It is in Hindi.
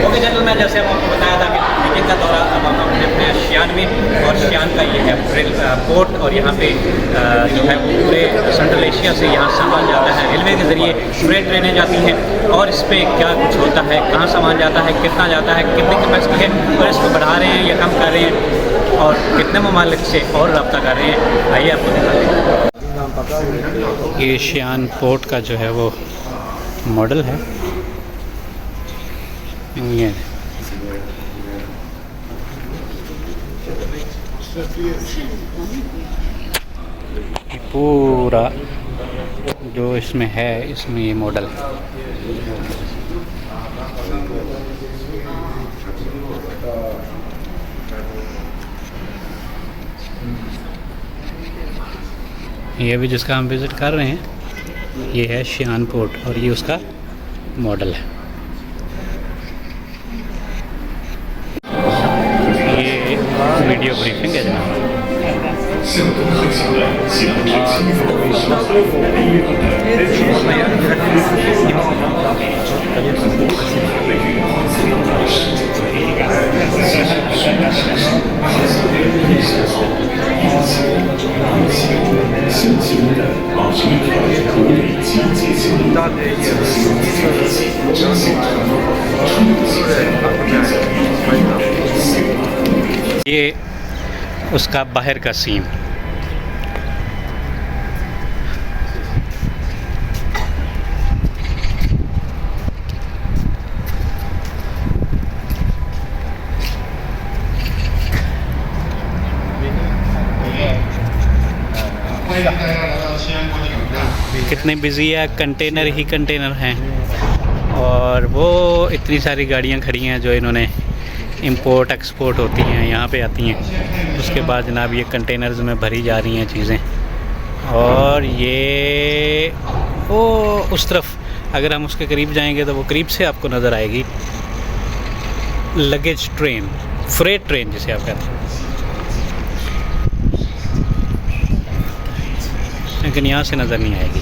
ओके जनरल, मैं जैसे आपको बताया था कि बीजिंग का दौरा अब हम अपने शियान में, और शियान का ये है पोर्ट, और यहाँ पे जो है वो पूरे सेंट्रल एशिया से यहाँ सामान जाता है रेलवे के ज़रिए, फ्रेट ट्रेनें जाती हैं, और इस पर क्या कुछ होता है, कहाँ सामान जाता है, कितना जाता है, कितनी कैपेसिटी है, और इसको बढ़ा रहे हैं या कम कर रहे हैं, और कितने ममालिक से और रब्ता कर रहे हैं, आइए आपको दिखाते हैं। ये शियान पोर्ट का जो है वो मॉडल है, ये पूरा जो इसमें है, इसमें ये मॉडल है। ये भी जिसका हम विज़िट कर रहे हैं, ये है शियान पोर्ट, और ये उसका मॉडल है। ये वीडियो ब्रीफिंग है जनाब। ये उसका बाहर का सीन। कितने बिजी है, कंटेनर ही कंटेनर हैं, और वो इतनी सारी गाड़ियां खड़ी हैं जो इन्होंने इंपोर्ट एक्सपोर्ट होती हैं यहाँ पे आती हैं। उसके बाद जनाब ये कंटेनर्स में भरी जा रही हैं चीज़ें, और ये वो उस तरफ अगर हम उसके करीब जाएंगे तो वो करीब से आपको नज़र आएगी लगेज ट्रेन, फ्रेट ट्रेन जिसे आप कहते हैं, लेकिन यहाँ से नज़र नहीं आएगी।